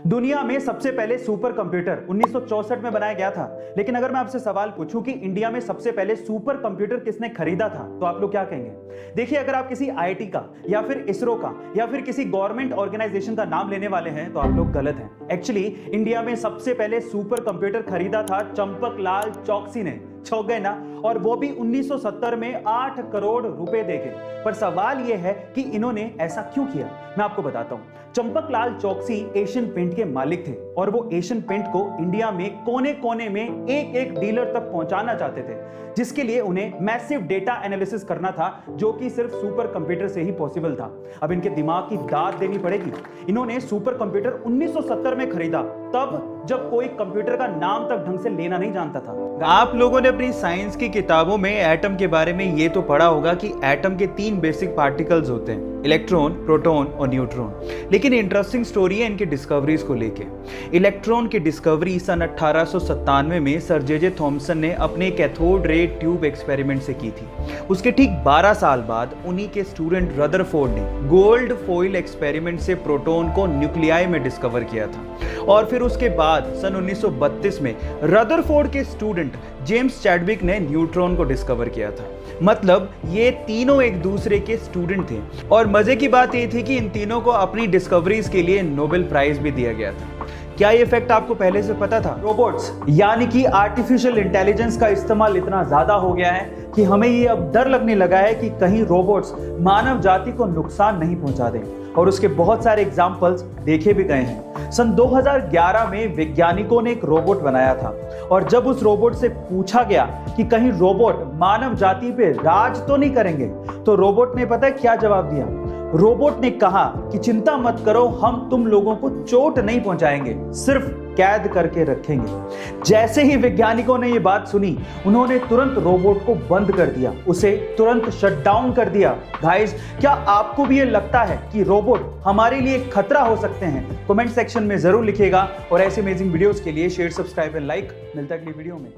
दुनिया में सबसे पहले सुपर कंप्यूटर 1964 में बनाया गया था। लेकिन अगर मैं आपसे सवाल पूछूं कि इंडिया में सबसे पहले सुपर कंप्यूटर किसने खरीदा था, तो आप लोग क्या कहेंगे? देखिए, अगर आप किसी आईआईटी का या फिर इसरो का या फिर किसी गवर्नमेंट ऑर्गेनाइजेशन का नाम लेने वाले हैं तो आप लोग गलत हैं। एक्चुअली इंडिया में सबसे पहले सुपर कंप्यूटर खरीदा था चंपकलाल चौकसी ने। छो गए ना? और वो भी 1970 में 8 करोड़ रुपए देके। पर सवाल यह है कि इन्होंने ऐसा क्यों किया, मैं आपको बताता हूं। चंपकलाल चौकसी एशियन पेंट के मालिक थे और वो एशियन पेंट को इंडिया में कोने कोने में एक एक डीलर तक पहुंचाना चाहते थे, जिसके लिए उन्हें मैसिव डेटा एनालिसिस करना था, जो कि सिर्फ सुपर कंप्यूटर से ही पॉसिबल था। अब इनके दिमाग की दाद देनी पड़ेगी। इन्होंने सुपर कंप्यूटर 1970 में खरीदा, तब जब कोई कंप्यूटर का नाम तक ढंग से लेना नहीं जानता था। आप लोगों ने अपनी साइंस की किताबों में एटम के बारे में ये तो पढ़ा होगा कि एटम के 3 बेसिक पार्टिकल्स होते हैं, इलेक्ट्रॉन, प्रोटॉन और न्यूट्रॉन। लेकिन इंटरेस्टिंग स्टोरी है इनकी डिस्कवरीज को लेके। इलेक्ट्रॉन की डिस्कवरी सन 1897 में सर जे थॉमसन ने अपने कैथोड रे ट्यूब एक्सपेरिमेंट से की थी। उसके ठीक 12 साल बाद उन्हीं के स्टूडेंट रदरफोर्ड ने गोल्ड फॉइल एक्सपेरिमेंट से प्रोटॉन को न्यूक्लियाई में डिस्कवर किया था। और फिर उसके बाद सन 1932 में रदरफोर्ड के स्टूडेंट जेम्स चैडविक ने न्यूट्रॉन को डिस्कवर किया था। मतलब ये तीनों एक दूसरे के स्टूडेंट थे। और मजे की बात ये थी कि इन तीनों को अपनी डिस्कवरीज के लिए नोबेल प्राइज भी दिया गया था। क्या ये फैक्ट आपको पहले से पता था? रोबोट्स यानी कि आर्टिफिशियल इंटेलिजेंस का इस्तेमाल इतना ज्यादा हो गया है कि हमें ये अब डर लगने लगा है कि कहीं रोबोट्स मानव जाति को नुकसान नहीं पहुंचा दें। और उसके बहुत सारे एग्जाम्पल्स देखे भी गए हैं। सन 2011 में वैज्ञानिकों ने एक रोबोट बनाया था और जब उस रोबोट से पूछा गया कि कहीं रोबोट मानव जाति पे राज तो नहीं करेंगे, तो रोबोट ने पता है क्या जवाब दिया? रोबोट ने कहा कि चिंता मत करो, हम तुम लोगों को चोट नहीं पहुंचाएंगे, सिर्फ कैद करके रखेंगे। जैसे ही वैज्ञानिकों ने यह बात सुनी, उन्होंने तुरंत रोबोट को बंद कर दिया, उसे तुरंत शट डाउन कर दिया। गाइस, क्या आपको भी ये लगता है कि रोबोट हमारे लिए खतरा हो सकते हैं? कमेंट सेक्शन में जरूर लिखिएगा और ऐसे अमेजिंग वीडियोस के लिए शेयर, सब्सक्राइब एंड लाइक। मिलता है अगली वीडियो में।